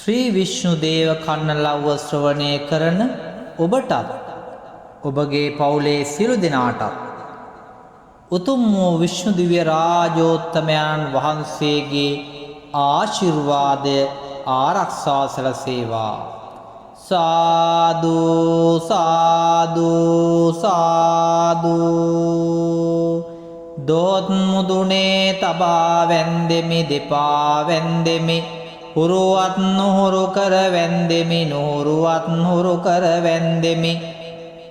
ශ්‍රී විෂ්ණුදේව කන්නලව්ව ශ්‍රවණය කරන ඔබටත් ඔබගේ පවුලේ සියලු දෙනාටත් උතුම් වූ විෂ්ණු දිව්‍ය රාජෝත්තමයන් වහන්සේගේ ආශිර්වාදය ආරක්ෂා සැලසේවා. සාදු සාදු සාදු. දොත් මුදුනේ තබා වැන්දෙමි දෙපා වැන්දෙමි හුරුවත් නොහුරු කර වැන්දෙමි නොහුරුවත් හුරු කර වැන්දෙමි.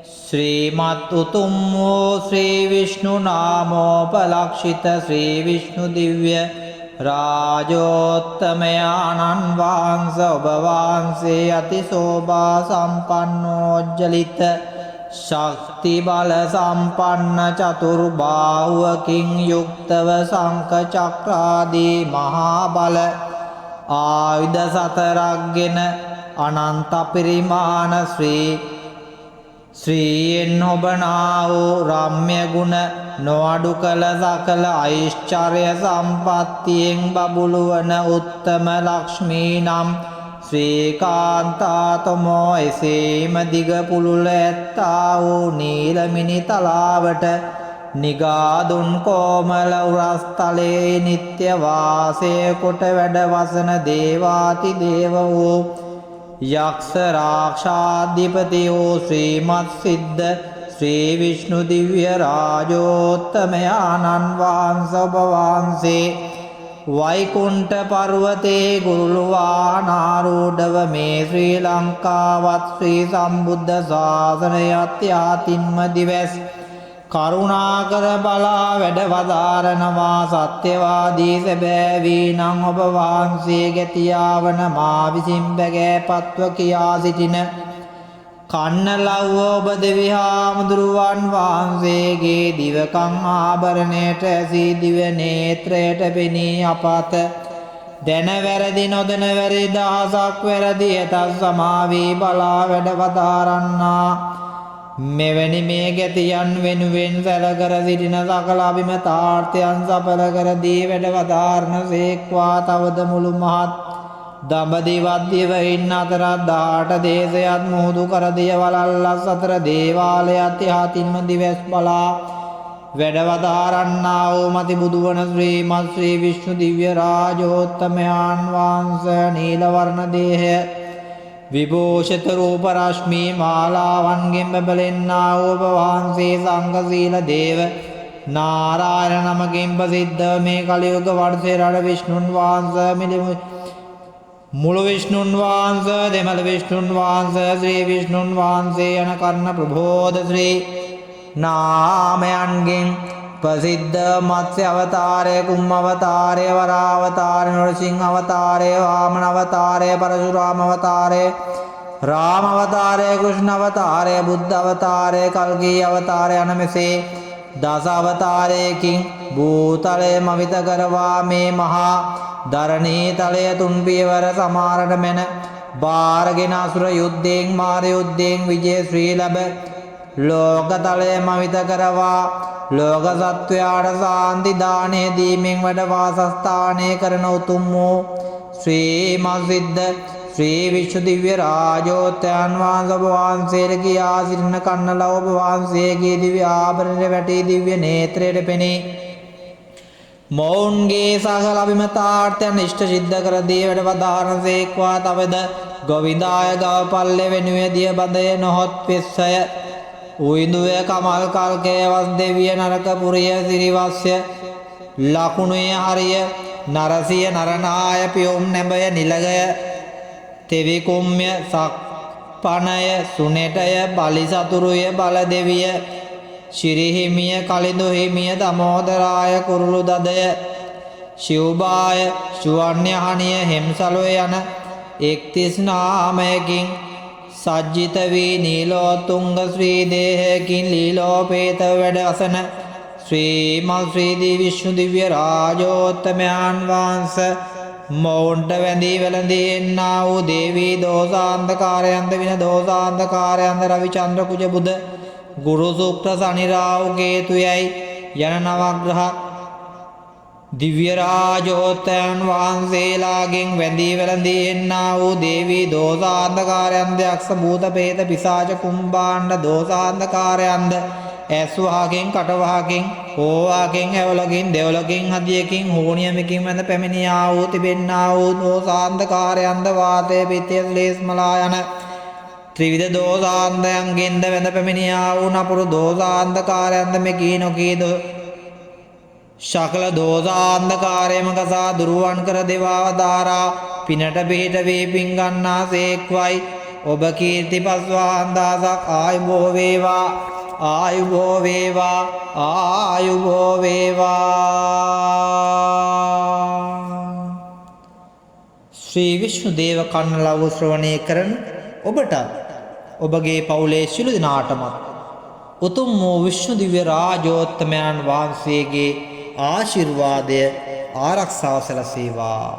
ශ්‍රීමත් උතුම් වූ ශ්‍රී විෂ්ණු නාමෝපලක්ෂිත ශ්‍රී විෂ්ණු දිව්‍ය රාජෝත්තමයාණන් වහන්සේ ඔබ වහන්සේ අතිශෝභා සම්පන්නෝජ්ජලිත ශක්ති බල සම්පන්න චතුර්බාහුවකින් යුක්තව සංඛ චක්‍රාදී මහා බල ආයුධ සතරක්ගෙන අනන්ත පරිමාණ ශ්‍රීයෙන් ඔබනා වූ රම්‍ය ගුණ නොඅඩු කළ සකල ඓශ්චර්ය සම්පත්තියෙන් බබළුවන උත්තම ලක්ෂ්මී නම් ශ්‍රීකාන්තාතමෝ එසේම දිග පුළුල ඇත්තා වූ නීලමිනි තලාවට නිගාදුන් කෝමල උරස්තලේ නිත්‍ය වාසය කොට වැඩ වසන දේවාති දේව වූ යක්ෂ රාක්ෂාධිපති වූ ශ්‍රීමත් සිද්ධ ශ්‍රී විෂ්ණු දිව්‍ය රාජෝත්තමයාණන් වහන්සේ ඔබ වහන්සේ වෛකුණ්ඨ පර්වතේ ගුරුළු වාහනාරූඪව මේ ශ්‍රී ලංකාවත් ශ්‍රී සම්බුද්ධ ශාසනයත් යාතින්ම දිවැස් කරුණාකර බලා වැඩ වදාරනවා. සත්‍යවාදී සැබෑවී නම් ඔබ වහන්සේ ගැතියාවන මා විසින් බැගෑපත්ව කියා සිටින කන්නලව්ව ඔබ දෙවි හාමුදුරුවන් වහන්සේගේ දිවකම් ආභරණයට ඇසී දිව නේත්‍රයට පෙනී අපත දැන වැරදි නොදැන වැරදි දහසක් වැරදි ඇතත් සමාවී බලා වැඩ වදාරන්නා. මෙවැනි මේ ගැතියන් වෙනුවෙන් සැලකර සිටින සකල අභිමතාර්ථයන් සඵල කර දී වැඩ වදාරන සේක්වා. තවද මුළු මහත් දඹදිවත් දිවයින් අතරත් 18 දේශයත් මුහුදු කර දිය වලල්ලස් අතර දේවාලයත් යහතින්ම දිවැස් බලා වැඩ වදාරන්නා වූ මති බුදුවන ශ්‍රීමත් ශ්‍රී විෂ්ණු දිව්‍ය රාජෝත්තමයන් වහන්සේ නීල වර්ණ දේහය විභූෂිත රූප රශ්මී මාලාවන්ගෙන් බබලෙන්නා වූ ඔබ වහන්සේ සංඝ සීල දේව නාරායණ නමකින් ප්‍රසිද්ධ මේ කලියුග වර්ෂේ රණ විෂ්ණුන් වහන්සේ මුළු විෂ්ණුන් වහන්සේ දෙමළ විෂ්ණුන් වහන්සේ ශ්‍රී විෂ්ණුන් වහන්සේ යන කර්ණ ප්‍රබෝධ ශ්‍රී නාමයන්ගෙන් ප්‍රසිද්ධ මත්ස්‍ය අවතාරය කුම්ම අවතාරය වරාවතාරය නරසිංහ අවතාරය වාමන අවතාරය පරශුරාම අවතාරය රාම අවතාරය කෘෂ්ණ අවතාරය බුද්ධ අවතාරය කල්කී අවතාරය යන මෙසේ දස අවතාරයකින් භූතලය මවිත කරවා මේ මහා ධරණී තලය තුන් පියවර සමාරට මෙන බාරගෙන අසුර යුද්ධයෙන් මාර යුද්ධයෙන් විජය ශ්‍රී ලැබ ලෝකතලය මවිත කරවා ලෝක සත්වයාට සාන්ති දානය දීමෙන් වැඩ වාසස්ථානය කරන උතුම් වූ ශ්‍රීමත් සිද්ධ ශ්‍රී විෂ්ණු දිව්‍ය රාජෝත්තමයන් වහන්සේට කියා සිටින කන්නලව්ව ඔබ වහන්සේගේ දිව්‍ය ආභරණයට වැටී දිව්‍ය නේත්‍රයට පෙනී මොවුන්ගේ සකල අභිමතාර්ථයන් ඉෂ්ට සිද්ධ කර දී වැඩ වදාරන සේක්වා. තවද ගොවිදාය ගව පල්ලෙ වෙනුවේ දිය බඳය නොහොත් පෙස්සය උයිඳුය කමල් කල්කය වස් දෙවිය නරක පුරිය සිරිවස්ය ලකුණුය හරිය නරසිය නරනාය පියොම් නැඹය නිලගය තෙවිකුම්ය සක්පනය සුනෙටය බලි සතුරුය බල දෙවිය ශිරිහිමිය කලිඳු හිමිය දමෝදරාය කුරුළු දදය ශිව්බාය ශුවන්‍යහනිය හෙම්සලොය යන 31 නාමයකින් සජ්ජිත වී නීලෝතුංග ශ්‍රී දේහයකින් ලීලෝපේත වැඩ වසන ශ්‍රීමත් ශ්‍රී විෂ්ණු දිව්‍ය රාජෝත්තමයන් වහන්සේ මොවුන්ට වැඳී වැළඳී එන්නා වූ දේවී දෝසාන්ධකාරයන්ද වින දෝසාන්ධකාරයන්ද රවිචන්ද්‍ර කුජ බුද ගුරු සුක්‍ර සනි රාහු කේතු යයි යන නවග්‍රහ දිව්‍ය රාජෝත්තයන් වහන්සේලාගෙන් වැඳී වැළඳී එන්නා වූ දේවී දෝසාන්ධකාරයන්ද යක්ෂ භූත ප්‍රේත පිසාච කුම්භාණ්ඩ දෝසාන්ධකාරයන්ද ඇස් වහකින් කට වහකින් හෝවාකින් ඇවලකින් දෙවලකින් හදියකින් හෝනියමකින් වැඳ පැමිණියා වූ තිබෙන්නා වූ දෝසාන්ධකාරයන්ද වාතය පිත්තය ශ්ලේෂ්මලා යන ත්‍රිවිධ දෝසාන්ධයන්ගෙන්ද වැඳ පැමිණියා වූ නපුරු දෝසාන්ධකාරයන්ද මෙකී නොකීද ශකල දෝසාන්ධකාරයම කසා දුරුවන් කර දෙවාවදාරා පිනට පිහිට වී පින් ගන්නා සේක්වයි ඔබ කීර්ති පස්වාන්දාසක් ආයුබෝ වේවා ආයුබෝ වේවා ආයුබෝ වේවා. ශ්‍රී විෂ්ණු දේව කන්නලව්ව ශ්‍රවණය කරන ඔබට ඔබගේ පවුලේ සියලු දෙනාටමත් උතුම් වූ විෂ්ණු දිව්‍ය රාජෝත්තමයන් වහන්සේගේ ආශිර්වාදය ආරක්ෂාව සැලසේවා.